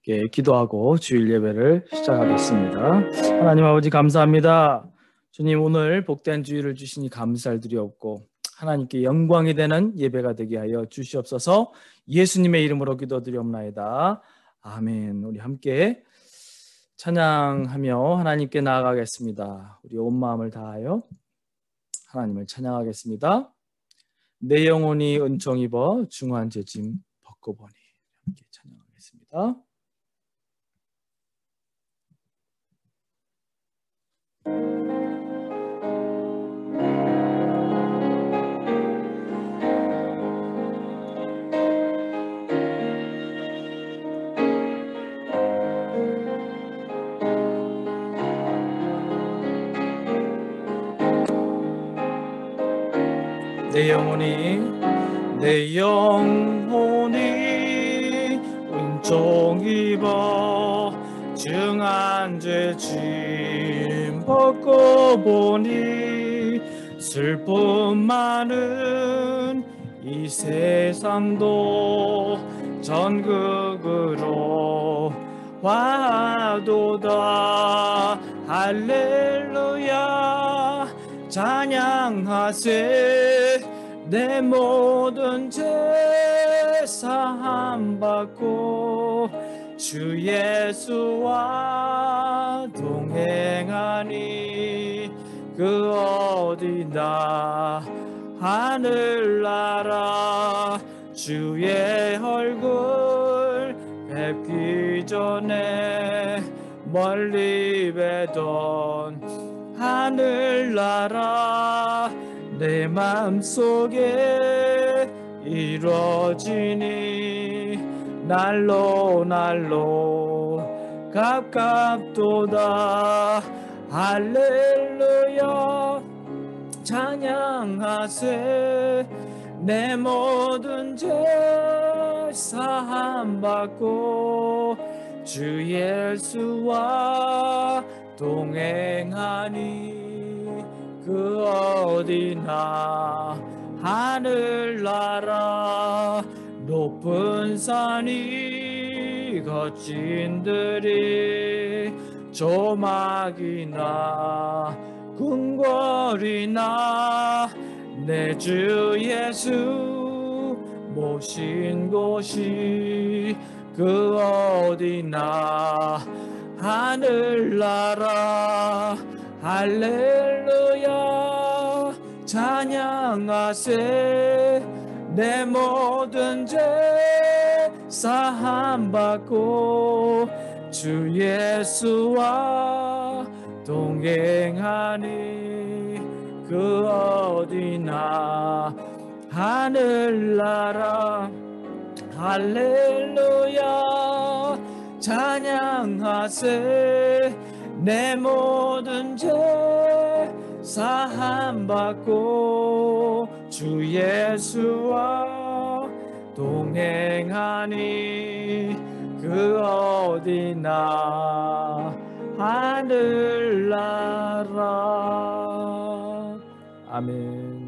함께 기도하고 주일 예배를 시작하겠습니다. 하나님 아버지 감사합니다. 주님 오늘 복된 주일을 주시니 감사를 드리옵고 하나님께 영광이 되는 예배가 되게 하여 주시옵소서. 예수님의 이름으로 기도드리옵나이다. 아멘. 우리 함께 찬양하며 하나님께 나아가겠습니다. 우리 온 마음을 다하여 하나님을 찬양하겠습니다. 내 영혼이 은총 입어 중한 죄짐 벗고 보니. 함께 찬양하겠습니다. 내 영혼이 은총 입어 중한 죄짐 벗고 보니 슬픔 많은 이 세상도 전극으로 화도다. 할렐루야 찬양하세. 내 모든 죄 사함 받고 주 예수와 동행하니 그 어디나 하늘나라 주의 얼굴 뵙기 전에 멀리 뵈던 하늘나라 내 맘속에 이루어지니 날로 가깝도다. 할렐루야 찬양하세. 내 모든 죄 사함 받고 주 예수와 동행하니 그 어디나 하늘나라 높은 산이 거친 들이 조막이나 궁궐이나 내 주 예수 모신 곳이 그 어디나 하늘나라. 할렐루야 찬양하세. 내 모든 죄 사함 받고 주 예수와 동행하니 그 어디나 하늘나라. 할렐루야 찬양하세. 내 모든 죄 사함 받고 주 예수와 동행하니 그 어디나 하늘나라. 아멘.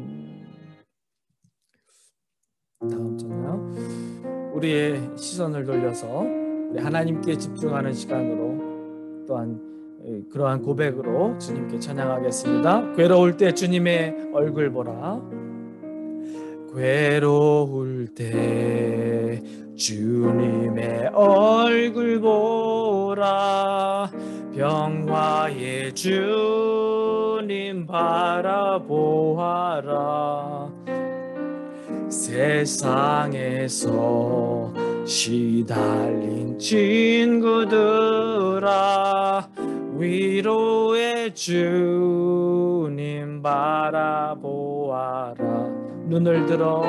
다음 찬양 우리의 시선을 돌려서 우리 하나님께 집중하는 시간으로 또한 그러한 고백으로 주님께 찬양하겠습니다. 괴로울 때 주님의 얼굴 보라. 괴로울 때 주님의 얼굴 보라. 병화의 주님 바라보아라. 세상에서 시달린 친구들아 위로의 주님 바라보아라. 눈을 들어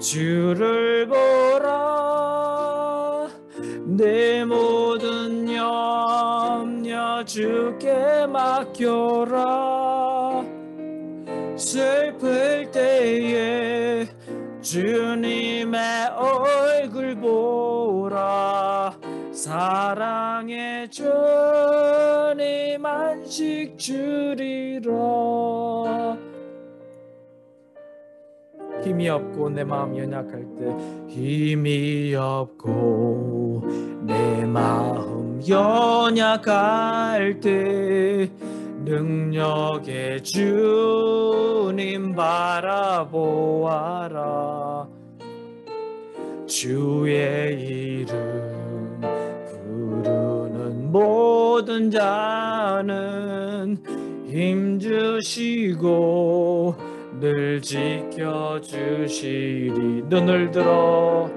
주를 보라. 내 모든 염려 주께 맡겨라. 슬플 때에 주님의 얼굴 보라. 사랑의 주님 안식 주리라. 힘이 없고 내 마음 연약할 때 힘이 없고 내 마음 연약할 때 능력의 주님 바라보아라. 주의 이름 부르는 모든 자는 힘주시고 늘 지켜주시리. 눈을 들어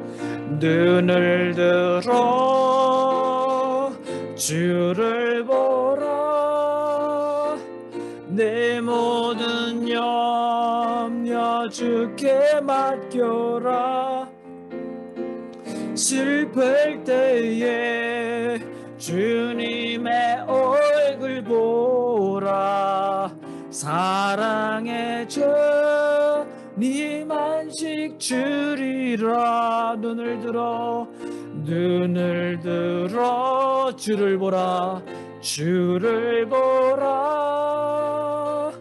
주를 보라. 내 모든 염려 주께 맡겨라. 슬플 때에 주님의 얼굴 보라. 사랑의 주님 안식 주리라. 눈을 들어 주를 보라. 주를 보라.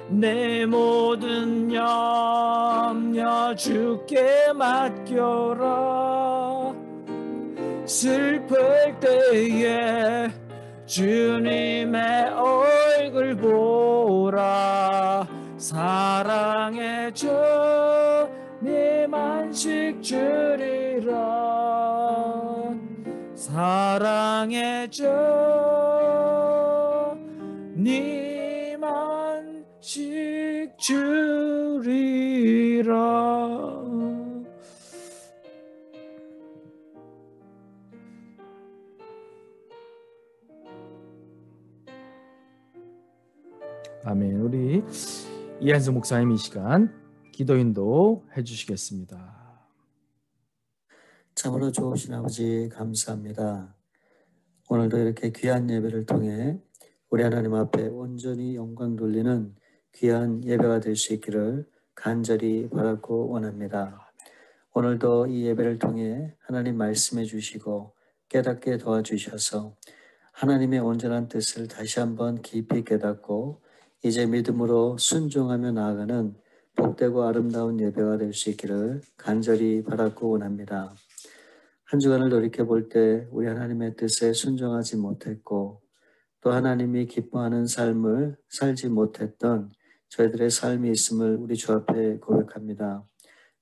내 모든 염려 주께 맡겨라. 슬플 때에 주님의 얼굴 보라. 사랑의 주님 안식 주리라. 사랑의 주님 안식 주리라. 아멘. 우리 이한수 목사님 이 시간 기도인도 해주시겠습니다. 참으로 좋으신 아버지 감사합니다. 오늘도 이렇게 귀한 예배를 통해 우리 하나님 앞에 온전히 영광 돌리는 귀한 예배가 될 수 있기를 간절히 바라고 원합니다. 오늘도 이 예배를 통해 하나님 말씀해 주시고 깨닫게 도와주셔서 하나님의 온전한 뜻을 다시 한번 깊이 깨닫고 이제 믿음으로 순종하며 나아가는 복되고 아름다운 예배가 될 수 있기를 간절히 바라고 원합니다. 한 주간을 돌이켜볼 때 우리 하나님의 뜻에 순종하지 못했고 또 하나님이 기뻐하는 삶을 살지 못했던 저희들의 삶이 있음을 우리 주 앞에 고백합니다.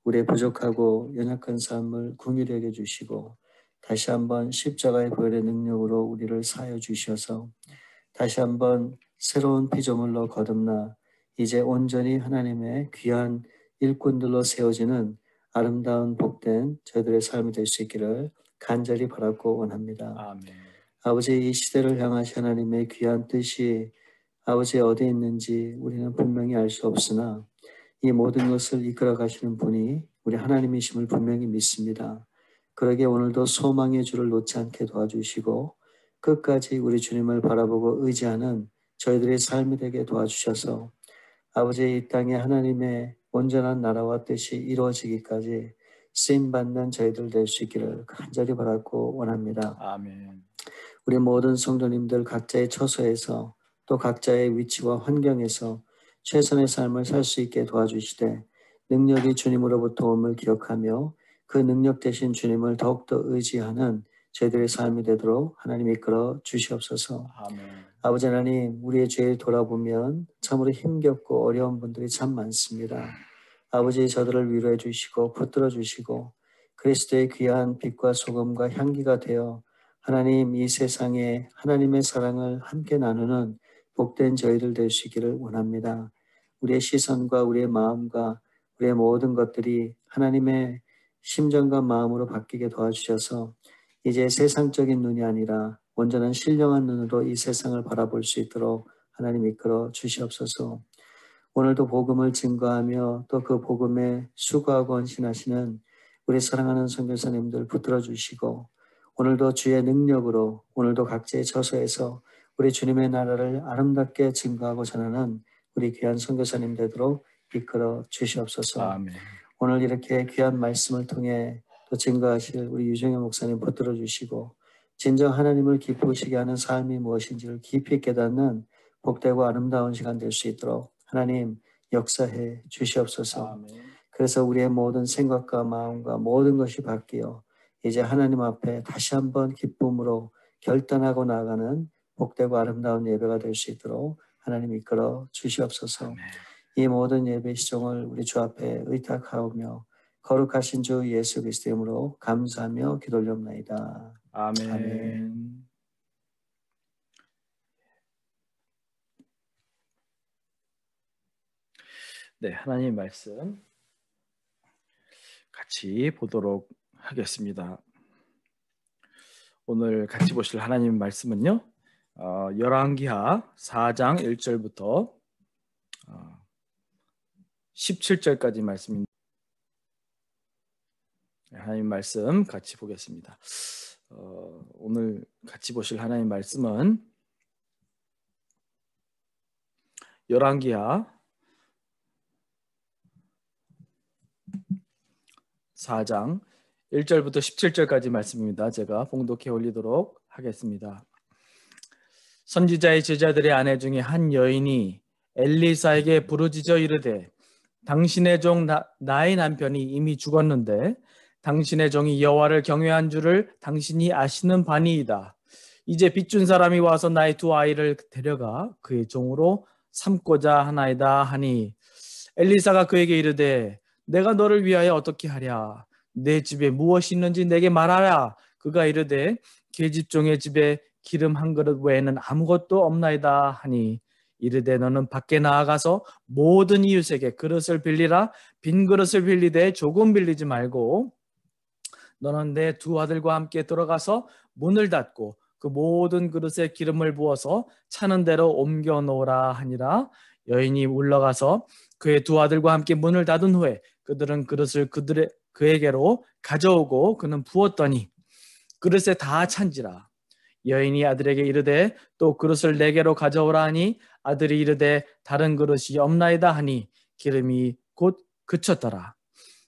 우리의 부족하고 연약한 삶을 긍휼히 여겨 주시고 다시 한번 십자가의 보혈의 능력으로 우리를 사하여 주셔서 다시 한번 새로운 피조물로 거듭나 이제 온전히 하나님의 귀한 일꾼들로 세워지는 아름다운 복된 저희들의 삶이 될 수 있기를 간절히 바라고 원합니다. 아멘. 아버지, 이 시대를 향하신 하나님의 귀한 뜻이 아버지 어디에 있는지 우리는 분명히 알 수 없으나 이 모든 것을 이끌어 가시는 분이 우리 하나님이심을 분명히 믿습니다. 그러기에 오늘도 소망의 줄을 놓지 않게 도와주시고 끝까지 우리 주님을 바라보고 의지하는 저희들의 삶이 되게 도와주셔서 아버지 이 땅에 하나님의 온전한 나라와 뜻이 이루어지기까지 쓰임받는 저희들 될 수 있기를 간절히 바라고 원합니다. 아멘. 우리 모든 성도님들 각자의 처소에서 또 각자의 위치와 환경에서 최선의 삶을 살 수 있게 도와주시되 능력이 주님으로부터 옴을 기억하며 그 능력 대신 주님을 더욱더 의지하는 저희들의 삶이 되도록 하나님 이끌어 주시옵소서. 아멘. 아버지 하나님, 우리의 죄를 돌아보면 참으로 힘겹고 어려운 분들이 참 많습니다. 아버지 저들을 위로해 주시고 붙들어 주시고 그리스도의 귀한 빛과 소금과 향기가 되어 하나님 이 세상에 하나님의 사랑을 함께 나누는 복된 저희들 될 수 있기를 원합니다. 우리의 시선과 우리의 마음과 우리의 모든 것들이 하나님의 심정과 마음으로 바뀌게 도와주셔서 이제 세상적인 눈이 아니라 온전한 신령한 눈으로 이 세상을 바라볼 수 있도록 하나님 이끌어 주시옵소서. 오늘도 복음을 증거하며 또 그 복음에 수고하고 헌신하시는 우리 사랑하는 선교사님들 붙들어 주시고 오늘도 주의 능력으로 오늘도 각자의 처소에서 우리 주님의 나라를 아름답게 증거하고 전하는 우리 귀한 선교사님 되도록 이끌어 주시옵소서. 아멘. 오늘 이렇게 귀한 말씀을 통해 또 증거하실 우리 유정현 목사님 붙들어 주시고 진정 하나님을 기쁘시게 하는 삶이 무엇인지를 깊이 깨닫는 복되고 아름다운 시간 될 수 있도록 하나님 역사해 주시옵소서. 아멘. 그래서 우리의 모든 생각과 마음과 모든 것이 바뀌어 이제 하나님 앞에 다시 한번 기쁨으로 결단하고 나아가는 복되고 아름다운 예배가 될 수 있도록 하나님 이끌어 주시옵소서. 아멘. 이 모든 예배 시종을 우리 주 앞에 의탁하오며 거룩하신 주 예수 그리스도의 이름으로 감사하며 기도 올려옵나이다. 아멘. 아멘. 네, 하나님 말씀 같이 보도록 하겠습니다. 오늘 같이 보실 하나님 말씀은요, 열왕기하 4장 1절부터 17절까지 말씀입니다. 하나님 말씀 같이 보겠습니다. 오늘 같이 보실 하나님 말씀은 열왕기하 4장 1절부터 17절까지 말씀입니다. 제가 봉독해 올리도록 하겠습니다. 선지자의 제자들의 아내 중에 한 여인이 엘리사에게 부르짖어 이르되 당신의 종 나의 남편이 이미 죽었는데 당신의 종이 여호와를 경외한 줄을 당신이 아시는 바니이다. 이제 빚준 사람이 와서 나의 두 아이를 데려가 그의 종으로 삼고자 하나이다 하니 엘리사가 그에게 이르되 내가 너를 위하여 어떻게 하랴? 내 집에 무엇이 있는지 내게 말하라. 그가 이르되 계집종의 집에 기름 한 그릇 외에는 아무것도 없나이다 하니 이르되 너는 밖에 나아가서 모든 이웃에게 그릇을 빌리라. 빈 그릇을 빌리되 조금 빌리지 말고 너는 내 두 아들과 함께 들어가서 문을 닫고 그 모든 그릇에 기름을 부어서 차는 대로 옮겨 놓으라 하니라. 여인이 올라가서 그의 두 아들과 함께 문을 닫은 후에 그들은 그릇을 그에게로 가져오고 그는 부었더니 그릇에 다 찬지라. 여인이 아들에게 이르되 또 그릇을 내게로 가져오라 하니 아들이 이르되 다른 그릇이 없나이다 하니 기름이 곧 그쳤더라.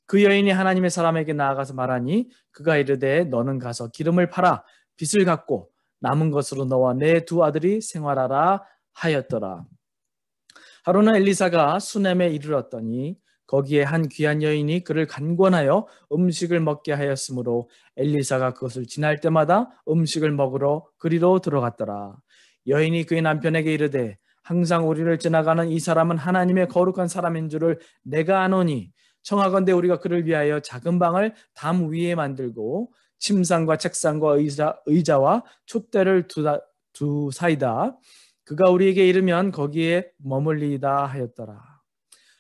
그 여인이 하나님의 사람에게 나아가서 말하니 그가 이르되 너는 가서 기름을 팔아 빚을 갚고 남은 것으로 너와 내 두 아들이 생활하라 하였더라. 하루는 엘리사가 수넴에 이르렀더니 거기에 한 귀한 여인이 그를 간권하여 음식을 먹게 하였으므로 엘리사가 그것을 지날 때마다 음식을 먹으러 그리로 들어갔더라. 여인이 그의 남편에게 이르되 항상 우리를 지나가는 이 사람은 하나님의 거룩한 사람인 줄을 내가 아노니 청하건대 우리가 그를 위하여 작은 방을 담 위에 만들고 침상과 책상과 의자와 촛대를 두사이다. 그가 우리에게 이르면 거기에 머물리이다 하였더라.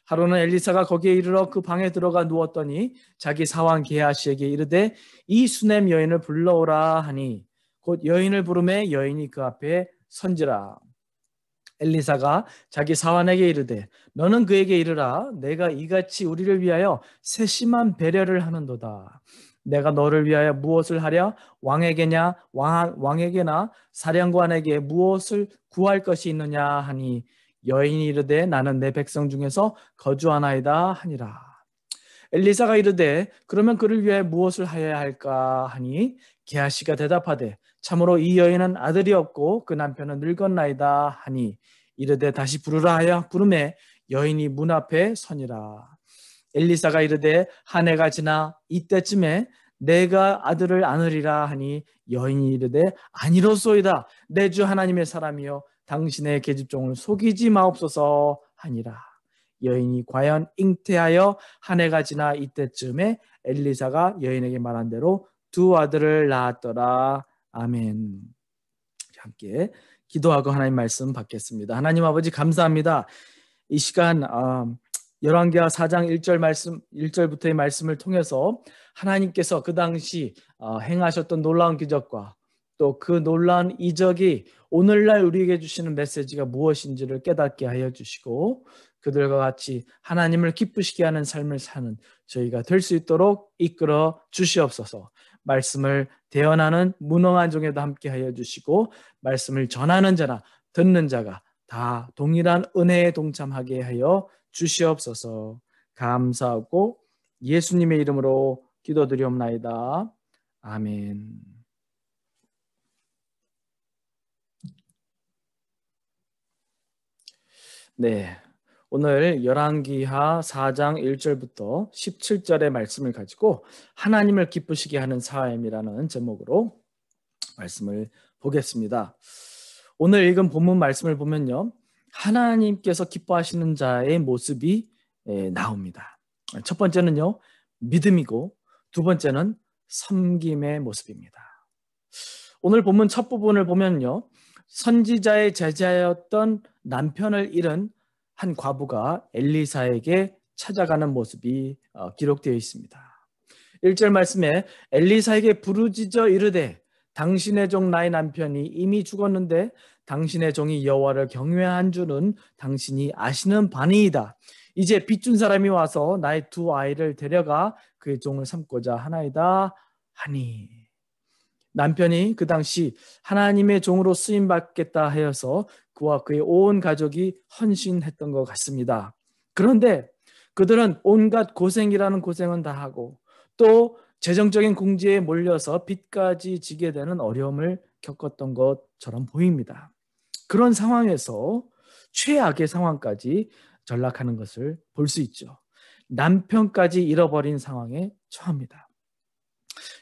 하루는 엘리사가 거기에 이르러 그 방에 들어가 누웠더니 자기 사환 게하시에게 이르되 이 수넴 여인을 불러오라 하니 곧 여인을 부르매 여인이 그 앞에 선지라. 엘리사가 자기 사환에게 이르되 너는 그에게 이르라. 내가 이같이 우리를 위하여 세심한 배려를 하는도다. 내가 너를 위하여 무엇을 하랴? 왕에게냐 왕에게나 사령관에게 무엇을 구할 것이 있느냐 하니 여인이 이르되 나는 내 백성 중에서 거주하나이다 하니라. 엘리사가 이르되 그러면 그를 위해 무엇을 하여야 할까 하니 게하시가 대답하되 참으로 이 여인은 아들이 없고 그 남편은 늙었나이다 하니 이르되 다시 부르라 하여 부르매 여인이 문 앞에 서니라. 엘리사가 이르되 한 해가 지나 이때쯤에 내가 아들을 안으리라 하니 여인이 이르되 아니로소이다. 내 주 하나님의 사람이여 당신의 계집종을 속이지 마옵소서 하니라. 여인이 과연 잉태하여 한 해가 지나 이때쯤에 엘리사가 여인에게 말한 대로 두 아들을 낳았더라. 아멘. 함께 기도하고 하나님 말씀 받겠습니다. 하나님 아버지 감사합니다. 이 시간 열왕기하 4장 1절 말씀 1절부터의 말씀을 통해서 하나님께서 그 당시 행하셨던 놀라운 기적과 또 그 놀라운 이적이 오늘날 우리에게 주시는 메시지가 무엇인지를 깨닫게 하여 주시고 그들과 같이 하나님을 기쁘시게 하는 삶을 사는 저희가 될 수 있도록 이끌어 주시옵소서. 말씀을 대언하는 무능한 종에도 함께 하여 주시고 말씀을 전하는 자나 듣는 자가 다 동일한 은혜에 동참하게 하여 주시옵소서. 감사하고 예수님의 이름으로 기도드리옵나이다. 아멘. 네, 오늘 열왕기하 4장 1절부터 17절의 말씀을 가지고 하나님을 기쁘시게 하는 삶이라는 제목으로 말씀을 보겠습니다. 오늘 읽은 본문 말씀을 보면요, 하나님께서 기뻐하시는 자의 모습이 나옵니다. 첫 번째는요, 믿음이고 두 번째는 섬김의 모습입니다. 오늘 본문 첫 부분을 보면요, 선지자의 제자였던 남편을 잃은 한 과부가 엘리사에게 찾아가는 모습이 기록되어 있습니다. 1절 말씀에 엘리사에게 부르짖어 이르되 당신의 종 나의 남편이 이미 죽었는데 당신의 종이 여호와를 경외한 줄은 당신이 아시는 바니이다. 이제 빚준 사람이 와서 나의 두 아이를 데려가 그의 종을 삼고자 하나이다 하니, 남편이 그 당시 하나님의 종으로 쓰임받겠다 하여서 그와 그의 온 가족이 헌신했던 것 같습니다. 그런데 그들은 온갖 고생이라는 고생은 다 하고 또 재정적인 궁지에 몰려서 빚까지 지게 되는 어려움을 겪었던 것처럼 보입니다. 그런 상황에서 최악의 상황까지 전락하는 것을 볼 수 있죠. 남편까지 잃어버린 상황에 처합니다.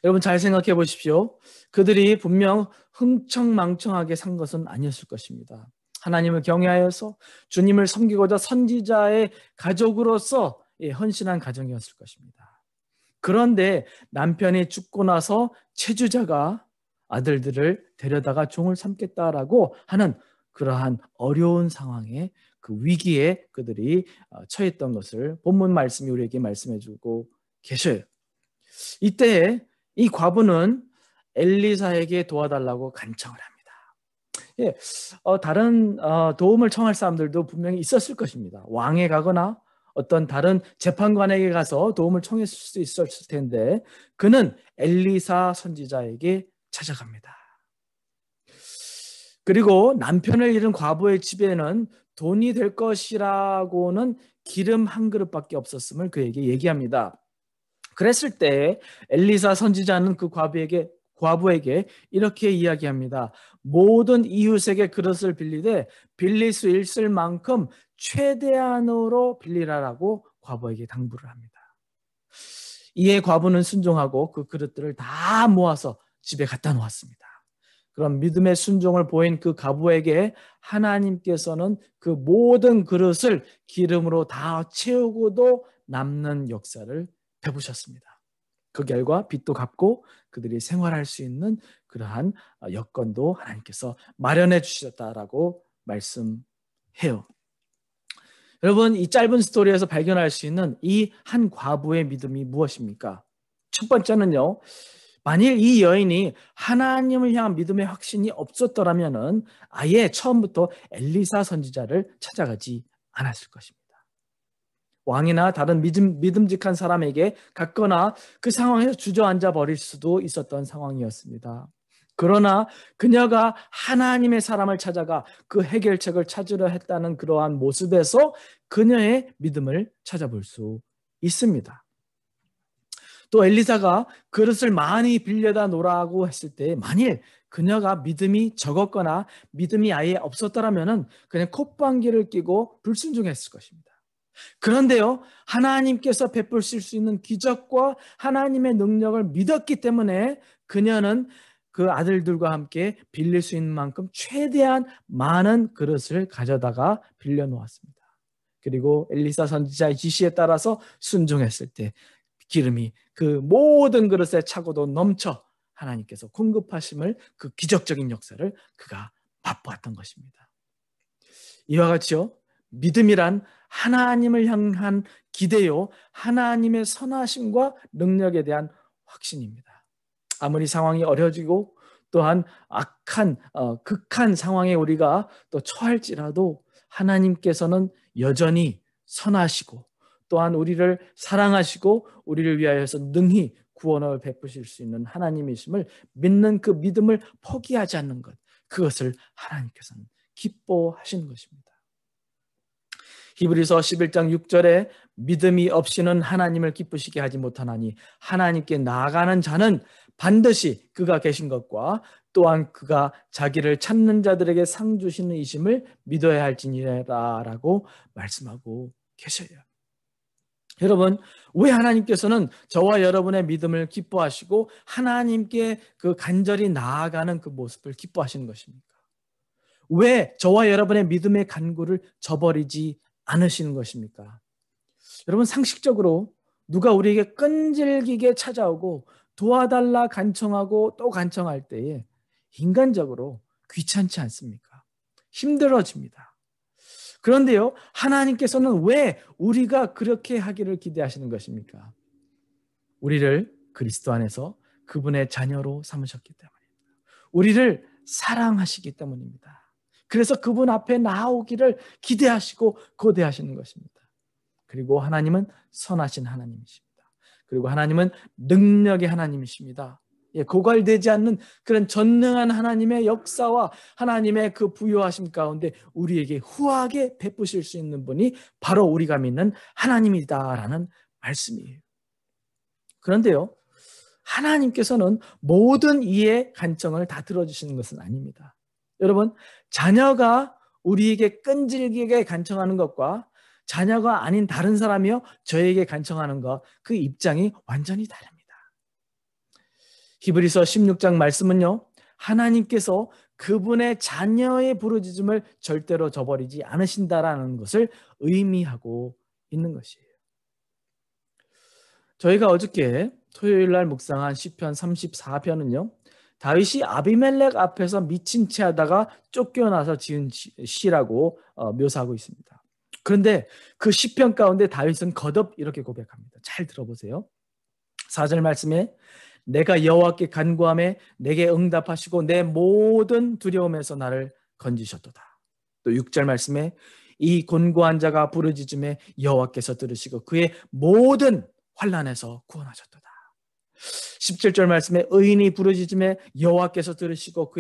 여러분 잘 생각해 보십시오. 그들이 분명 흥청망청하게 산 것은 아니었을 것입니다. 하나님을 경외하여서 주님을 섬기고자 선지자의 가족으로서 헌신한 가정이었을 것입니다. 그런데 남편이 죽고 나서 채주자가 아들들을 데려다가 종을 삼겠다라고 하는 그러한 어려운 상황에, 그 위기에 그들이 처했던 것을 본문 말씀이 우리에게 말씀해 주고 계셔요. 이때 이 과부는 엘리사에게 도와달라고 간청을 합니다. 다른 도움을 청할 사람들도 분명히 있었을 것입니다. 왕에 가거나 어떤 다른 재판관에게 가서 도움을 청했을 수 있었을 텐데 그는 엘리사 선지자에게 찾아갑니다. 그리고 남편을 잃은 과부의 집에는 돈이 될 것이라고는 기름 한 그릇밖에 없었음을 그에게 얘기합니다. 그랬을 때 엘리사 선지자는 그 과부에게 이렇게 이야기합니다. 모든 이웃에게 그릇을 빌리되 빌릴 수 있을 만큼 최대한으로 빌리라라고 과부에게 당부를 합니다. 이에 과부는 순종하고 그 그릇들을 다 모아서 집에 갖다 놓았습니다. 그런 믿음의 순종을 보인 그 과부에게 하나님께서는 그 모든 그릇을 기름으로 다 채우고도 남는 역사를 베푸셨습니다. 그 결과 빚도 갚고 그들이 생활할 수 있는 그러한 여건도 하나님께서 마련해 주셨다라고 말씀해요. 여러분, 이 짧은 스토리에서 발견할 수 있는 이 한 과부의 믿음이 무엇입니까? 첫 번째는요, 만일 이 여인이 하나님을 향한 믿음의 확신이 없었더라면 아예 처음부터 엘리사 선지자를 찾아가지 않았을 것입니다. 왕이나 다른 믿음직한 사람에게 갔거나 그 상황에서 주저앉아 버릴 수도 있었던 상황이었습니다. 그러나 그녀가 하나님의 사람을 찾아가 그 해결책을 찾으려 했다는 그러한 모습에서 그녀의 믿음을 찾아볼 수 있습니다. 또 엘리사가 그릇을 많이 빌려다 놓으라고 했을 때 만일 그녀가 믿음이 적었거나 믿음이 아예 없었더라면 그냥 콧방귀를 뀌고 불순종했을 것입니다. 그런데요, 하나님께서 베푸실 수 있는 기적과 하나님의 능력을 믿었기 때문에 그녀는 그 아들들과 함께 빌릴 수 있는 만큼 최대한 많은 그릇을 가져다가 빌려 놓았습니다. 그리고 엘리사 선지자의 지시에 따라서 순종했을 때 기름이 그 모든 그릇에 차고도 넘쳐 하나님께서 공급하심을, 그 기적적인 역사를 그가 맛보았던 것입니다. 이와 같이요, 믿음이란 하나님을 향한 기대요, 하나님의 선하심과 능력에 대한 확신입니다. 아무리 상황이 어려지고 또한 악한 극한 상황에 우리가 또 처할지라도 하나님께서는 여전히 선하시고 또한 우리를 사랑하시고 우리를 위하여서 능히 구원을 베푸실 수 있는 하나님이심을 믿는 그 믿음을 포기하지 않는 것, 그것을 하나님께서는 기뻐하시는 것입니다. 히브리서 11장 6절에 믿음이 없이는 하나님을 기쁘시게 하지 못하나니 하나님께 나아가는 자는 반드시 그가 계신 것과 또한 그가 자기를 찾는 자들에게 상 주시는 이심을 믿어야 할지니라라고 말씀하고 계셔요. 여러분, 왜 하나님께서는 저와 여러분의 믿음을 기뻐하시고 하나님께 그 간절히 나아가는 그 모습을 기뻐하시는 것입니까? 왜 저와 여러분의 믿음의 간구를 저버리지 않으시는 것입니까? 여러분, 상식적으로 누가 우리에게 끈질기게 찾아오고 도와달라 간청하고 또 간청할 때에 인간적으로 귀찮지 않습니까? 힘들어집니다. 그런데요, 하나님께서는 왜 우리가 그렇게 하기를 기대하시는 것입니까? 우리를 그리스도 안에서 그분의 자녀로 삼으셨기 때문입니다. 우리를 사랑하시기 때문입니다. 그래서 그분 앞에 나오기를 기대하시고 고대하시는 것입니다. 그리고 하나님은 선하신 하나님이십니다. 그리고 하나님은 능력의 하나님이십니다. 고갈되지 않는 그런 전능한 하나님의 역사와 하나님의 그 부요하심 가운데 우리에게 후하게 베푸실 수 있는 분이 바로 우리가 믿는 하나님이다라는 말씀이에요. 그런데요, 하나님께서는 모든 이의 간청을 다 들어주시는 것은 아닙니다. 여러분, 자녀가 우리에게 끈질기게 간청하는 것과 자녀가 아닌 다른 사람이요 저에게 간청하는 것, 그 입장이 완전히 다릅니다. 히브리서 16장 말씀은요, 하나님께서 그분의 자녀의 부르짖음을 절대로 저버리지 않으신다라는 것을 의미하고 있는 것이에요. 저희가 어저께 토요일 날 묵상한 시편 34편은요, 다윗이 아비멜렉 앞에서 미친 채 하다가 쫓겨나서 지은 시라고 묘사하고 있습니다. 그런데 그 시편 가운데 다윗은 거듭 이렇게 고백합니다. 잘 들어보세요. 4절 말씀에 내가 여호와께 간구하매 내게 응답하시고 내 모든 두려움에서 나를 건지셨도다. 또 6절 말씀에 이 곤고한 자가 부르짖음에 여호와께서 들으시고 그의 모든 환난에서 구원하셨도다. 17절 말씀에 의인이 부르짖음에 여호와께서 들으시고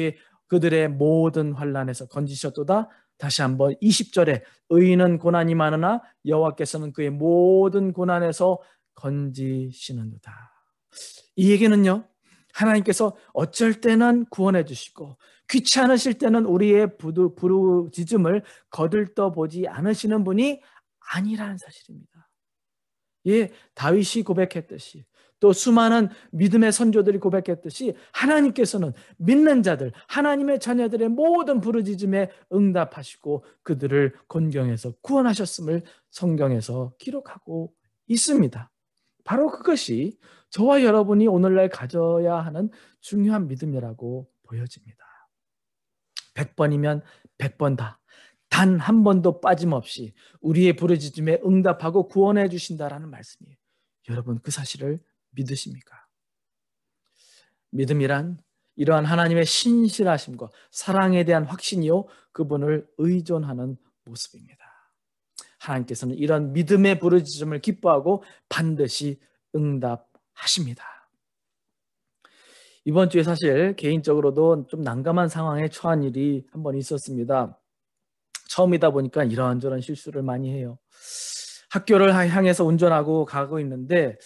그들의 모든 환난에서 건지셨도다. 다시 한번 20절에 의인은 고난이 많으나 여호와께서는 그의 모든 고난에서 건지시는도다. 이 얘기는요, 하나님께서 어쩔 때는 구원해 주시고 귀찮으실 때는 우리의 부르짖음을 거들떠보지 않으시는 분이 아니라는 사실입니다. 다윗이 고백했듯이 또 수많은 믿음의 선조들이 고백했듯이 하나님께서는 믿는 자들, 하나님의 자녀들의 모든 부르짖음에 응답하시고 그들을 곤경에서 구원하셨음을 성경에서 기록하고 있습니다. 바로 그것이 저와 여러분이 오늘날 가져야 하는 중요한 믿음이라고 보여집니다. 100번이면 100번 다. 단 한 번도 빠짐없이 우리의 부르짖음에 응답하고 구원해 주신다라는 말씀이에요. 여러분, 그 사실을 믿으십니까? 믿음이란 이러한 하나님의 신실하심과 사랑에 대한 확신이요, 그분을 의존하는 모습입니다. 하나님께서는 이런 믿음의 부르짖음을 기뻐하고 반드시 응답하십니다. 이번 주에 사실 개인적으로도 좀 난감한 상황에 처한 일이 한 번 있었습니다. 처음이다 보니까 이런저런 실수를 많이 해요. 학교를 향해서 운전하고 가고 있는데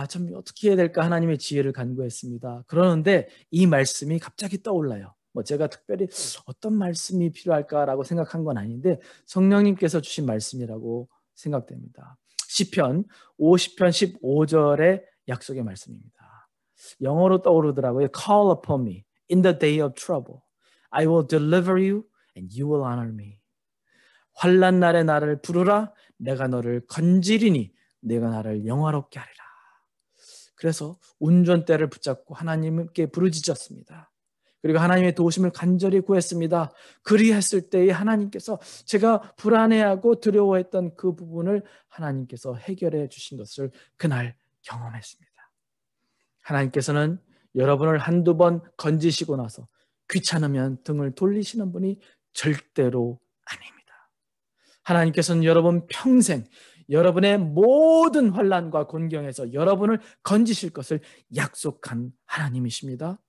참 어떻게 해야 될까 하나님의 지혜를 간구했습니다. 그러는데 이 말씀이 갑자기 떠올라요. 제가 특별히 어떤 말씀이 필요할까라고 생각한 건 아닌데 성령님께서 주신 말씀이라고 생각됩니다. 시편 50편 15절의 약속의 말씀입니다. 영어로 떠오르더라고요. Call upon me in the day of trouble. I will deliver you and you will honor me. 환난 날에 나를 부르라. 내가 너를 건지리니 내가 나를 영화롭게 하리라. 그래서 운전대를 붙잡고 하나님께 부르짖었습니다. 그리고 하나님의 도우심을 간절히 구했습니다. 그리했을 때에 하나님께서 제가 불안해하고 두려워했던 그 부분을 하나님께서 해결해 주신 것을 그날 경험했습니다. 하나님께서는 여러분을 한두 번 건지시고 나서 귀찮으면 등을 돌리시는 분이 절대로 아닙니다. 하나님께서는 여러분 평생 여러분의 모든 환난과 곤경에서 여러분을 건지실 것을 약속한 하나님이십니다.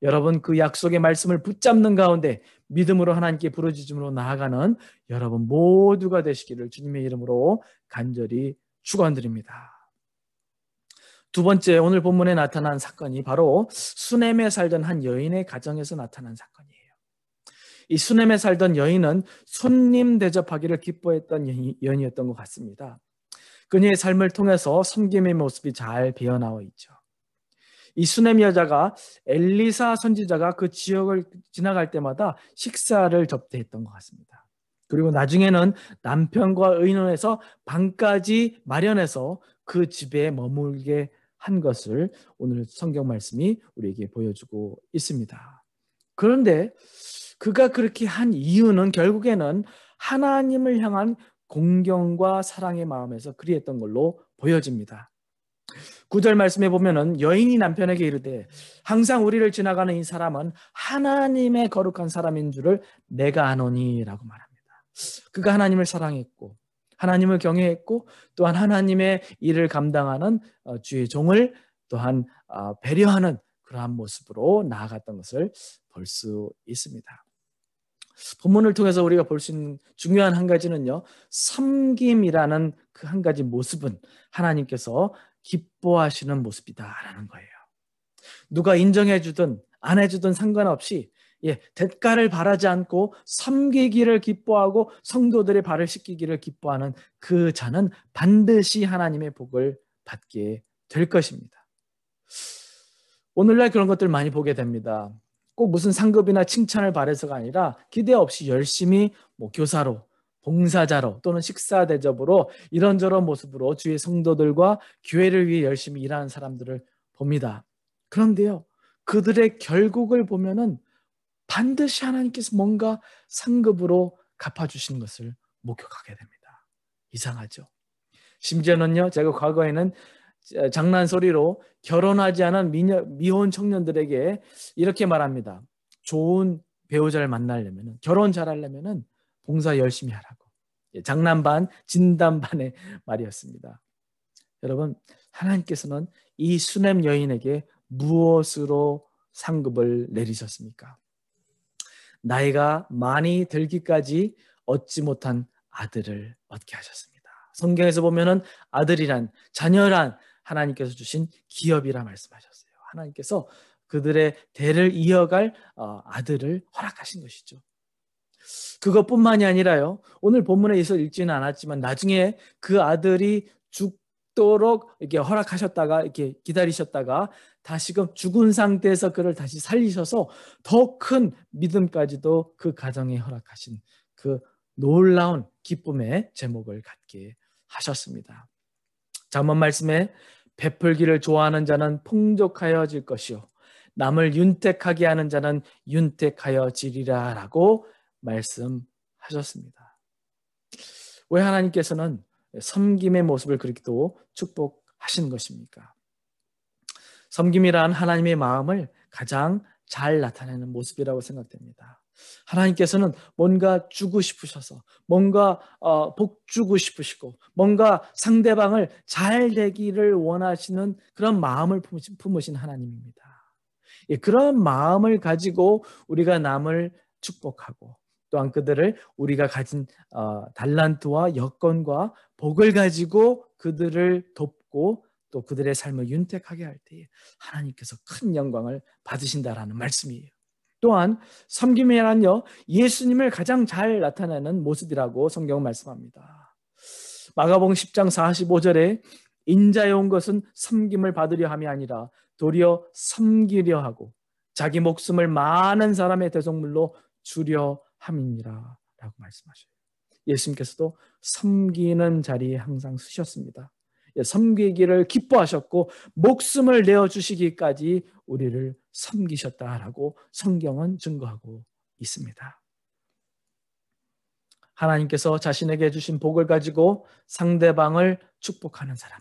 여러분 그 약속의 말씀을 붙잡는 가운데 믿음으로 하나님께 부르짖음으로 나아가는 여러분 모두가 되시기를 주님의 이름으로 간절히 축원드립니다. 두 번째, 오늘 본문에 나타난 사건이 바로 수넴에 살던 한 여인의 가정에서 나타난 사건이에요. 이 수넴에 살던 여인은 손님 대접하기를 기뻐했던 여인이었던 것 같습니다. 그녀의 삶을 통해서 섬김의 모습이 잘 배어나와 있죠. 이 수넴 여자가 엘리사 선지자가 그 지역을 지나갈 때마다 식사를 접대했던 것 같습니다. 그리고 나중에는 남편과 의논해서 방까지 마련해서 그 집에 머물게 한 것을 오늘 성경 말씀이 우리에게 보여주고 있습니다. 그런데 그가 그렇게 한 이유는 결국에는 하나님을 향한 공경과 사랑의 마음에서 그리했던 걸로 보여집니다. 9절 말씀에 보면은 여인이 남편에게 이르되 항상 우리를 지나가는 이 사람은 하나님의 거룩한 사람인 줄을 내가 아노니 라고 말합니다. 그가 하나님을 사랑했고 하나님을 경외했고 또한 하나님의 일을 감당하는 주의 종을 또한 배려하는 그러한 모습으로 나아갔던 것을 볼 수 있습니다. 본문을 통해서 우리가 볼 수 있는 중요한 한 가지는요, 섬김이라는 그 한 가지 모습은 하나님께서 기뻐하시는 모습이다라는 거예요. 누가 인정해주든 안 해주든 상관없이 대가를 바라지 않고 섬기기를 기뻐하고 성도들의 발을 씻기기를 기뻐하는 그 자는 반드시 하나님의 복을 받게 될 것입니다. 오늘날 그런 것들 많이 보게 됩니다. 꼭 무슨 상급이나 칭찬을 바라서가 아니라 기대 없이 열심히 교사로, 봉사자로 또는 식사 대접으로 이런저런 모습으로 주의 성도들과 교회를 위해 열심히 일하는 사람들을 봅니다. 그런데요, 그들의 결국을 보면은 반드시 하나님께서 뭔가 상급으로 갚아주시는 것을 목격하게 됩니다. 이상하죠? 심지어는요, 제가 과거에는 장난소리로 결혼하지 않은 미혼 청년들에게 이렇게 말합니다. 좋은 배우자를 만나려면, 결혼 잘하려면 봉사 열심히 하라고. 장난 반, 진담 반의 말이었습니다. 여러분, 하나님께서는 이 수넴 여인에게 무엇으로 상급을 내리셨습니까? 나이가 많이 들기까지 얻지 못한 아들을 얻게 하셨습니다. 성경에서 보면은 아들이란, 자녀란 하나님께서 주신 기업이라 말씀하셨어요. 하나님께서 그들의 대를 이어갈 아들을 허락하신 것이죠. 그것뿐만이 아니라요, 오늘 본문에서 읽지는 않았지만 나중에 그 아들이 죽도록 이렇게 허락하셨다가 이렇게 기다리셨다가 다시금 죽은 상태에서 그를 다시 살리셔서 더 큰 믿음까지도 그 가정에 허락하신 그 놀라운 기쁨의 제목을 갖게 하셨습니다. 잠언 말씀에 베풀기를 좋아하는 자는 풍족하여질 것이요 남을 윤택하게 하는 자는 윤택하여지리라 라고 말씀하셨습니다. 왜 하나님께서는 섬김의 모습을 그렇게 또 축복하신 것입니까? 섬김이란 하나님의 마음을 가장 잘 나타내는 모습이라고 생각됩니다. 하나님께서는 뭔가 주고 싶으셔서 뭔가 복 주고 싶으시고 뭔가 상대방을 잘 되기를 원하시는 그런 마음을 품으신 하나님입니다. 그런 마음을 가지고 우리가 남을 축복하고 또한 그들을 우리가 가진 달란트와 여건과 복을 가지고 그들을 돕고 또 그들의 삶을 윤택하게 할 때에 하나님께서 큰 영광을 받으신다라는 말씀이에요. 또한 섬김이란요, 예수님을 가장 잘 나타내는 모습이라고 성경은 말씀합니다. 마가복음 10장 45절에 인자에 온 것은 섬김을 받으려 함이 아니라 도리어 섬기려 하고 자기 목숨을 많은 사람의 대속물로 주려 함이니라 라고 말씀하셔요. 예수님께서도 섬기는 자리에 항상 서셨습니다. 섬기기를 기뻐하셨고 목숨을 내어주시기까지 우리를 섬기셨다라고 성경은 증거하고 있습니다. 하나님께서 자신에게 주신 복을 가지고 상대방을 축복하는 사람,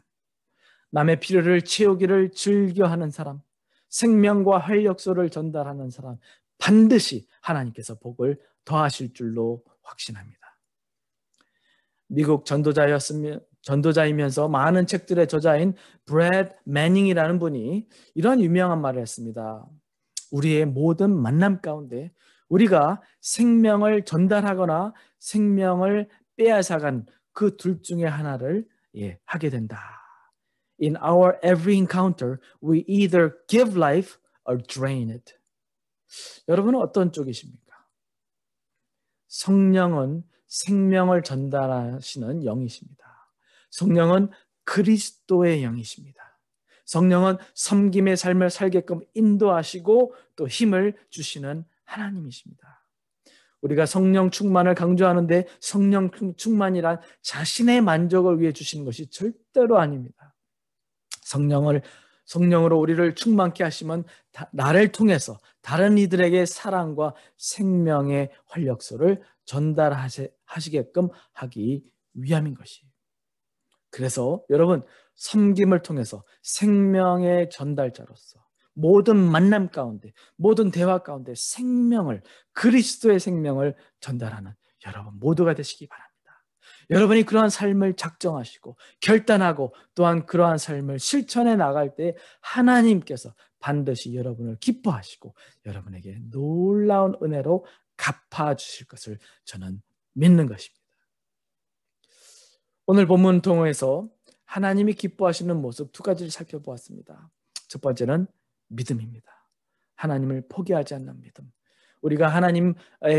남의 필요를 채우기를 즐겨하는 사람, 생명과 활력소를 전달하는 사람, 반드시 하나님께서 복을 더하실 줄로 확신합니다. 미국 전도자이면서 많은 책들의 저자인 브래드 매닝이라는 분이 이런 유명한 말을 했습니다. 우리의 모든 만남 가운데 우리가 생명을 전달하거나 생명을 빼앗아간 그 둘 중에 하나를 하게 된다. in our every encounter, we either give life or drain it. 여러분은 어떤 쪽이십니까? 성령은 생명을 전달하시는 영이십니다. 성령은 그리스도의 영이십니다. 성령은 섬김의 삶을 살게끔 인도하시고 또 힘을 주시는 하나님이십니다. 우리가 성령 충만을 강조하는데 성령 충만이란 자신의 만족을 위해 주시는 것이 절대로 아닙니다. 성령으로 우리를 충만케 하시면 나를 통해서 다른 이들에게 사랑과 생명의 활력소를 전달하시게끔 하기 위함인 것이에요. 그래서 여러분, 섬김을 통해서 생명의 전달자로서 모든 만남 가운데, 모든 대화 가운데 그리스도의 생명을 전달하는 여러분 모두가 되시기 바랍니다. 여러분이 그러한 삶을 작정하시고 결단하고 또한 그러한 삶을 실천해 나갈 때 하나님께서 반드시 여러분을 기뻐하시고 여러분에게 놀라운 은혜로 갚아주실 것을 저는 믿는 것입니다. 오늘 본문 통해서 하나님이 기뻐하시는 모습 두 가지를 살펴보았습니다. 첫 번째는 믿음입니다. 하나님을 포기하지 않는 믿음. 우리가 하나님의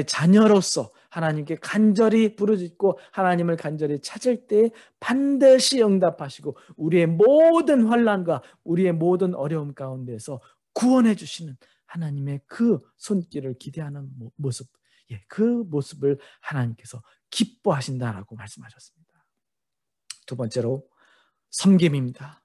자녀로서 하나님께 간절히 부르짖고 하나님을 간절히 찾을 때 반드시 응답하시고 우리의 모든 환난과 우리의 모든 어려움 가운데서 구원해 주시는 하나님의 그 손길을 기대하는 모습, 그 모습을 하나님께서 기뻐하신다라고 말씀하셨습니다. 두 번째로 섬김입니다.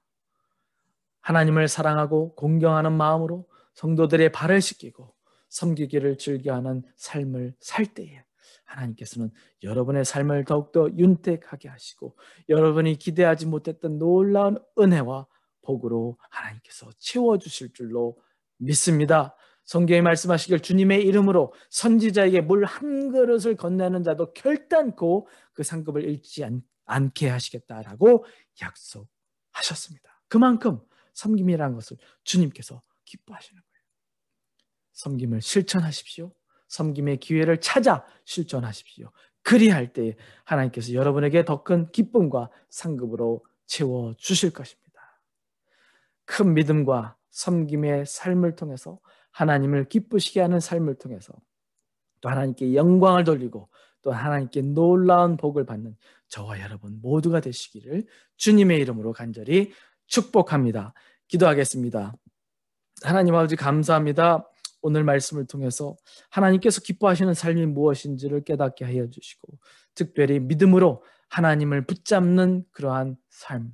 하나님을 사랑하고 공경하는 마음으로 성도들의 발을 씻기고 섬기기를 즐겨하는 삶을 살 때에 하나님께서는 여러분의 삶을 더욱더 윤택하게 하시고 여러분이 기대하지 못했던 놀라운 은혜와 복으로 하나님께서 채워주실 줄로 믿습니다. 성경에 말씀하시길 주님의 이름으로 선지자에게 물 한 그릇을 건네는 자도 결단코 그 상급을 잃지 않게 하시겠다라고 약속하셨습니다. 그만큼 섬김이라는 것을 주님께서 기뻐하시는 거예요. 섬김을 실천하십시오. 섬김의 기회를 찾아 실천하십시오. 그리할 때 하나님께서 여러분에게 더 큰 기쁨과 상급으로 채워주실 것입니다. 큰 믿음과 섬김의 삶을 통해서 하나님을 기쁘시게 하는 삶을 통해서 또 하나님께 영광을 돌리고 또 하나님께 놀라운 복을 받는 저와 여러분 모두가 되시기를 주님의 이름으로 간절히 축복합니다. 기도하겠습니다. 하나님 아버지 감사합니다. 오늘 말씀을 통해서 하나님께서 기뻐하시는 삶이 무엇인지를 깨닫게 하여 주시고 특별히 믿음으로 하나님을 붙잡는 그러한 삶,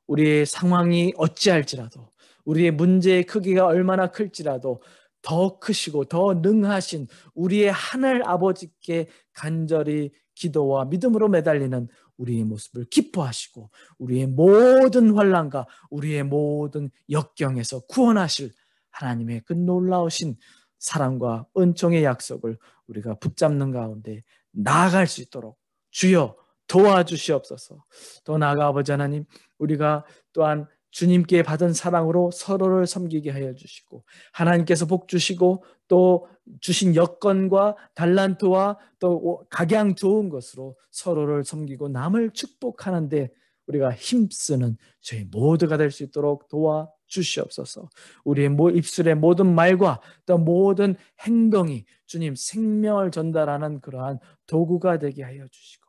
우리의 상황이 어찌할지라도 우리의 문제의 크기가 얼마나 클지라도 더 크시고 더 능하신 우리의 하늘 아버지께 간절히 기도와 믿음으로 매달리는 우리의 모습을 기뻐하시고 우리의 모든 환난과 우리의 모든 역경에서 구원하실 하나님의 그 놀라우신 사랑과 은총의 약속을 우리가 붙잡는 가운데 나아갈 수 있도록 주여 도와주시옵소서. 더 나아가 아버지 하나님, 우리가 또한 주님께 받은 사랑으로 서로를 섬기게 하여 주시고 하나님께서 복 주시고 또 주신 여건과 달란트와 또 각양 좋은 것으로 서로를 섬기고 남을 축복하는데 우리가 힘쓰는 저희 모두가 될 수 있도록 도와주시옵소서. 우리의 입술의 모든 말과 또 모든 행동이 주님 생명을 전달하는 그러한 도구가 되게 하여 주시고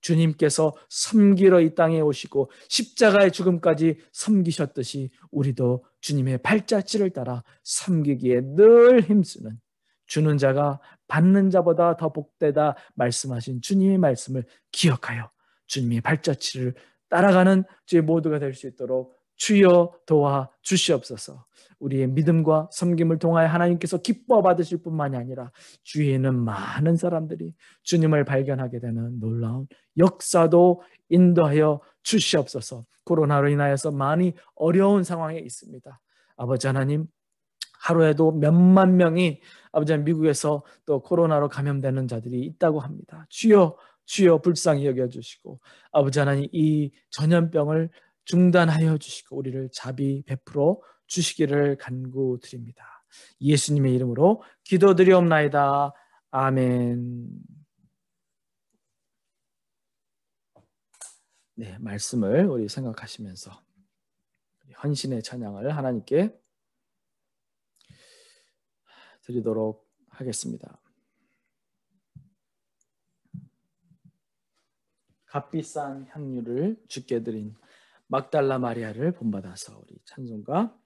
주님께서 섬기러 이 땅에 오시고 십자가의 죽음까지 섬기셨듯이 우리도 주님의 발자취를 따라 섬기기에 늘 힘쓰는 주는 자가 받는 자보다 더 복되다 말씀하신 주님의 말씀을 기억하여 주님의 발자취를 따라가는 저희 모두가 될 수 있도록 주여 도와 주시옵소서. 우리의 믿음과 섬김을 통하여 하나님께서 기뻐 받으실 뿐만이 아니라 주위에는 많은 사람들이 주님을 발견하게 되는 놀라운 역사도 인도하여 주시옵소서. 코로나로 인하여서 많이 어려운 상황에 있습니다. 아버지 하나님, 하루에도 몇만 명이 아버지 하나님 미국에서 또 코로나로 감염되는 자들이 있다고 합니다. 주여 불쌍히 여겨주시고 아버지 하나님 이 전염병을 중단하여 주시고 우리를 자비 베풀어 주시기를 간구드립니다. 예수님의 이름으로 기도드리옵나이다. 아멘. 네, 말씀을 우리 생각하시면서 헌신의 찬양을 하나님께 드리도록 하겠습니다. 값비싼 향유를 주께 드린 막달라 마리아를 본받아서 우리 찬송가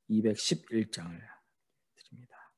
211장을 드립니다.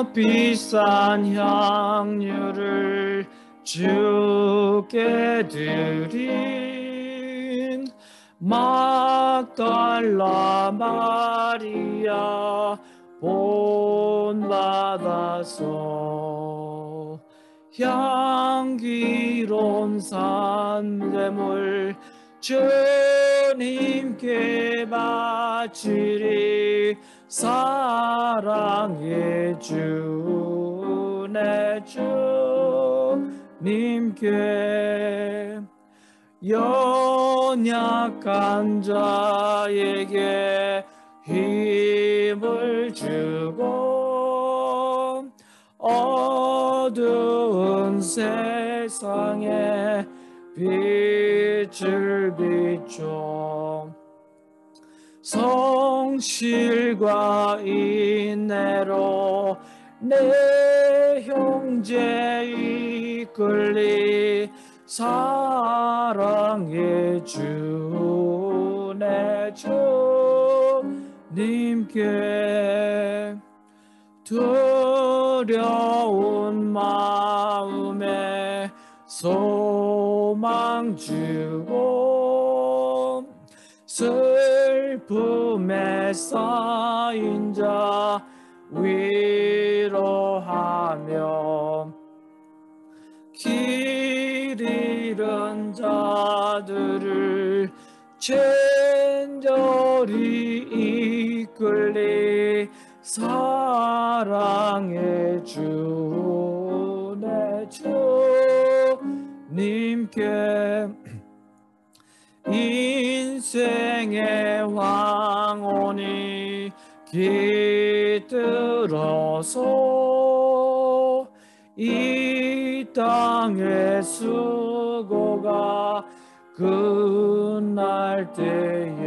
값비싼 향유를 주께 드린 막달라 마리아 본받아서 향기로운 산제물 주님께 바치리. 사랑의 주 내 주님께 연약한 자에게 힘을 주고 어두운 세상에 빛을 비춰 성실과 인내로 내 형제 이끌리. 사랑의 주 내 주님께 두려운 마음에 소망 주고 슬픔에 쌓인 자 위로하며 길 잃은 자들을 친절히 이끌리. 사랑의 주 내 주님께 인생의 황혼이 깃들어서 이 땅의 수고가 끝날 때에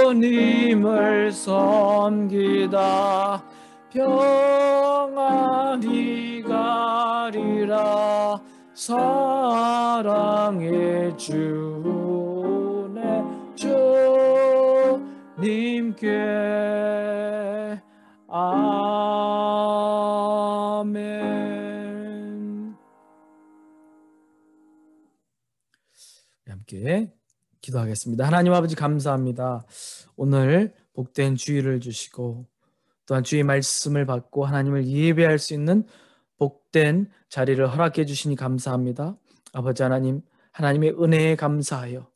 주님을 섬기다 평안히 가리라. 사랑의 주 내 주님께 아멘. 함께 기도하겠습니다. 하나님 아버지 감사합니다. 오늘 복된 주일을 주시고 또한 주의 말씀을 받고 하나님을 예배할 수 있는 복된 자리를 허락해 주시니 감사합니다. 아버지 하나님, 하나님의 은혜에 감사하여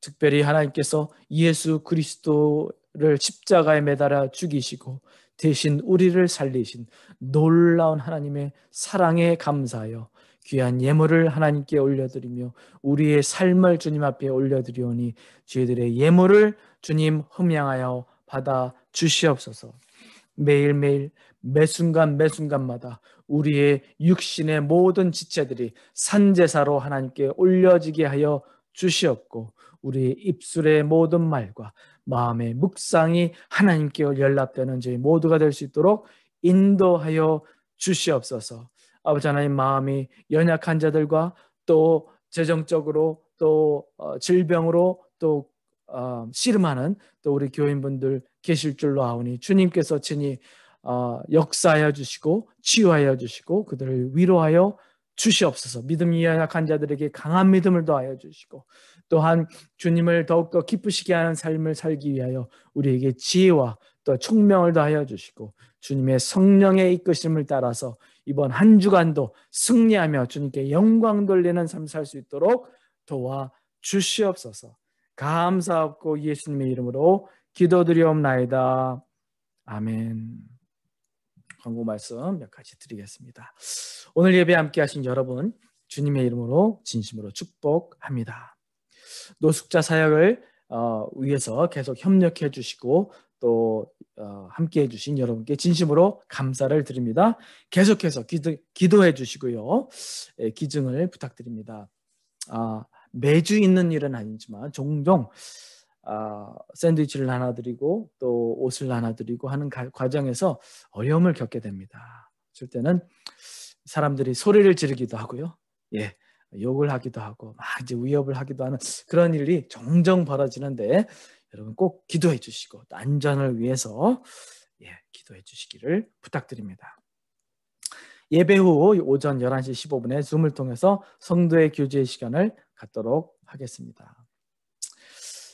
특별히 하나님께서 예수 그리스도를 십자가에 매달아 죽이시고 대신 우리를 살리신 놀라운 하나님의 사랑에 감사하여 귀한 예물을 하나님께 올려드리며 우리의 삶을 주님 앞에 올려드리오니 저희들의 예물을 주님 흠양하여 받아 주시옵소서. 매일매일 매순간 매순간마다 우리의 육신의 모든 지체들이 산제사로 하나님께 올려지게 하여 주시옵고 우리의 입술의 모든 말과 마음의 묵상이 하나님께 연락되는 저희 모두가 될 수 있도록 인도하여 주시옵소서. 아버지 하나님, 마음이 연약한 자들과 또 재정적으로 또 질병으로 또 씨름하는 또 우리 교인분들 계실 줄로 아오니 주님께서 친히 역사하여 주시고 치유하여 주시고 그들을 위로하여 주시옵소서. 믿음이 연약한 자들에게 강한 믿음을 더하여 주시고 또한 주님을 더욱더 기쁘시게 하는 삶을 살기 위하여 우리에게 지혜와 또 총명을 더하여 주시고 주님의 성령의 이끄심을 따라서 이번 한 주간도 승리하며 주님께 영광 돌리는 삶 살 수 있도록 도와 주시옵소서. 감사하고 예수님의 이름으로 기도드리옵나이다. 아멘. 광고 말씀 몇 가지 드리겠습니다. 오늘 예배 함께 하신 여러분 주님의 이름으로 진심으로 축복합니다. 노숙자 사역을 위해서 계속 협력해 주시고 또 함께 해주신 여러분께 진심으로 감사를 드립니다. 계속해서 기도해 주시고요. 기증을 부탁드립니다. 매주 있는 일은 아니지만 종종 샌드위치를 하나 드리고 또 옷을 하나 드리고 하는 과정에서 어려움을 겪게 됩니다. 그럴 때는 사람들이 소리를 지르기도 하고요. 욕을 하기도 하고 막 이제 위협을 하기도 하는 그런 일이 종종 벌어지는데 여러분 꼭 기도해 주시고 또 안전을 위해서 기도해 주시기를 부탁드립니다. 예배 후 오전 11시 15분에 줌을 통해서 성도의 교제의 시간을 갖도록 하겠습니다.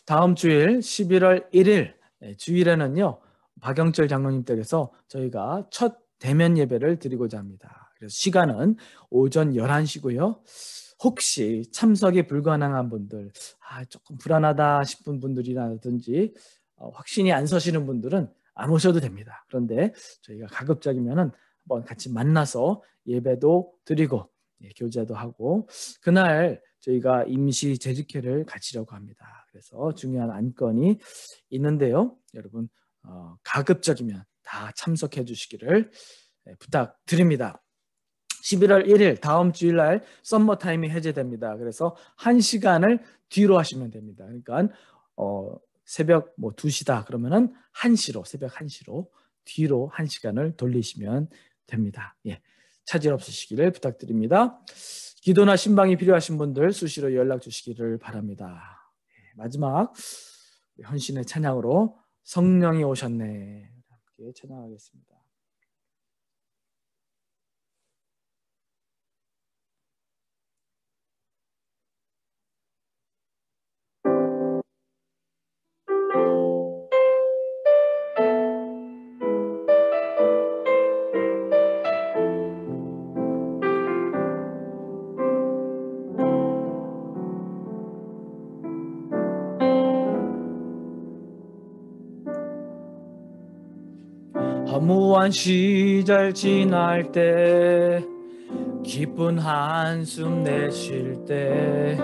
다음 주일 11월 1일 주일에는요. 박영철 장로님 댁에서 저희가 첫 대면 예배를 드리고자 합니다. 그래서 시간은 오전 11시고요. 혹시 참석이 불가능한 분들, 조금 불안하다 싶은 분들이라든지 확신이 안 서시는 분들은 안 오셔도 됩니다. 그런데 저희가 가급적이면은 한번 같이 만나서 예배도 드리고 교제도 하고 그날 저희가 임시 재직회를 갖추려고 합니다. 그래서 중요한 안건이 있는데요. 여러분 가급적이면 다 참석해 주시기를 부탁드립니다. 11월 1일 다음 주일날 썸머타임이 해제됩니다. 그래서 1시간을 뒤로 하시면 됩니다. 그러니까 새벽 2시다 그러면은 1시로 새벽 1시로 뒤로 1시간을 돌리시면 됩니다. 차질 없으시기를 부탁드립니다. 기도나 신방이 필요하신 분들 수시로 연락 주시기를 바랍니다. 마지막 헌신의 찬양으로 성령이 오셨네 함께 찬양하겠습니다. 허무한 시절 지날 때 기쁜 한숨 내쉴 때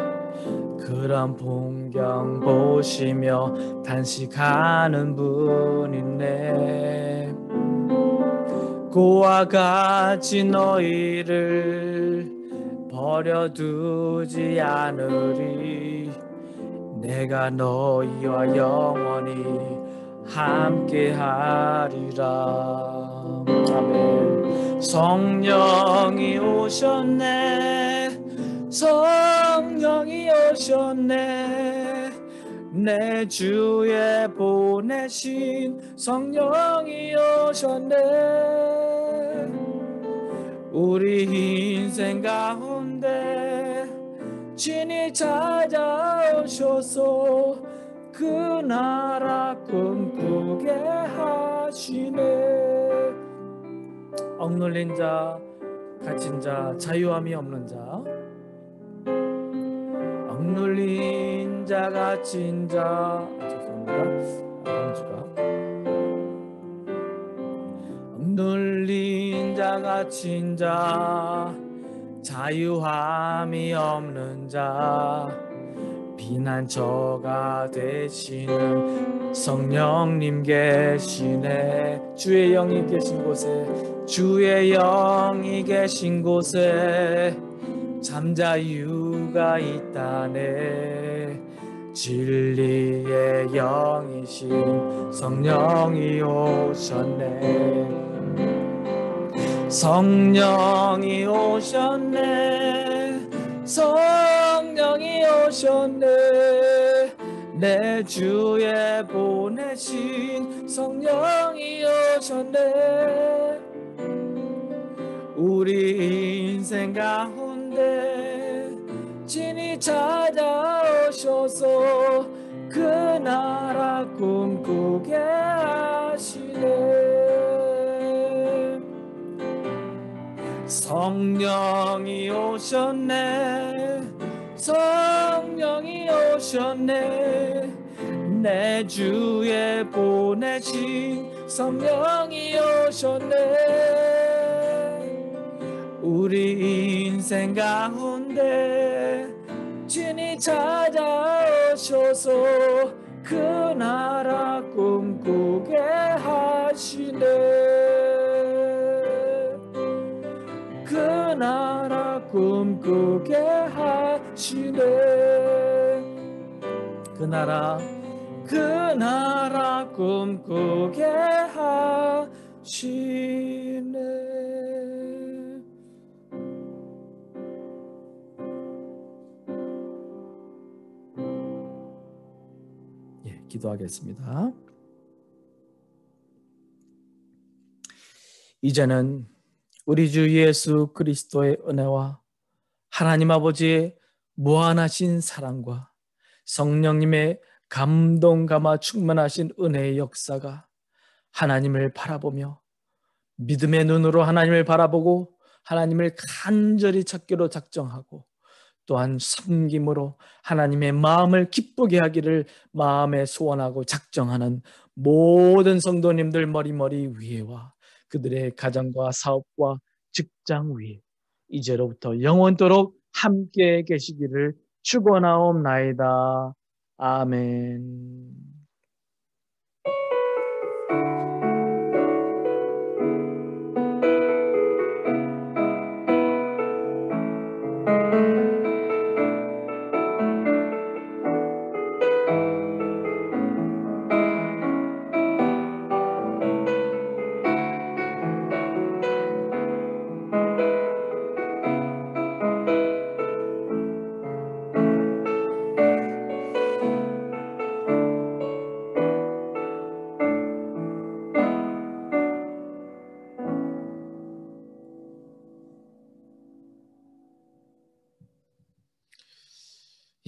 그런 풍경 보시며 단식하는 분 있네. 고와 같이 너희를 버려두지 않으리. 내가 너희와 영원히 함께하리라. 아멘. 성령이 오셨네. 성령이 오셨네. 내 주에 보내신 성령이 오셨네. 우리 인생 가운데 진히 찾아오셔서 그 나라 꿈꾸게 하시네. 억눌린 자, 갇힌 자, 자유함이 없는 자, 억눌린 자, 갇힌 자, 억눌린 자, 갇힌 자, 자유함이 없는 자, 피난처가 되시는 성령님 계시네. 주의 영이 계신 곳에, 주의 영이 계신 곳에 잠자유가 있다네. 진리의 영이신 성령이 오셨네. 성령이 오셨네. 성령이 오셨네. 내 주에 보내신 성령이 오셨네. 우리 인생 가운데 진히 찾아오셔서 그 나라 꿈꾸게 하시네. 성령이 오셨네. 성령이 오셨네. 내 주에 보내신 성령이 오셨네. 우리 인생 가운데 진이 찾아오셔서 그 나라 꿈꾸게 하시네. 그 나라 꿈꾸게 하시네. 그 나라 꿈꾸게 하시네. 예, 기도하겠습니다. 이제는 우리 주 예수 그리스도의 은혜와 하나님 아버지의 무한하신 사랑과 성령님의 감동 감화 충만하신 은혜의 역사가 하나님을 바라보며 믿음의 눈으로 하나님을 바라보고 하나님을 간절히 찾기로 작정하고 또한 섬김으로 하나님의 마음을 기쁘게 하기를 마음에 소원하고 작정하는 모든 성도님들 머리머리 위에와 그들의 가정과 사업과 직장 위에 이제로부터 영원토록 함께 계시기를 축원하옵나이다. 아멘.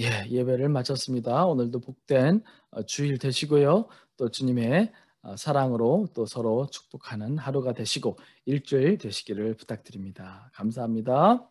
예, 예배를 마쳤습니다. 오늘도 복된 주일 되시고요. 또 주님의 사랑으로 또 서로 축복하는 하루가 되시고 일주일 되시기를 부탁드립니다. 감사합니다.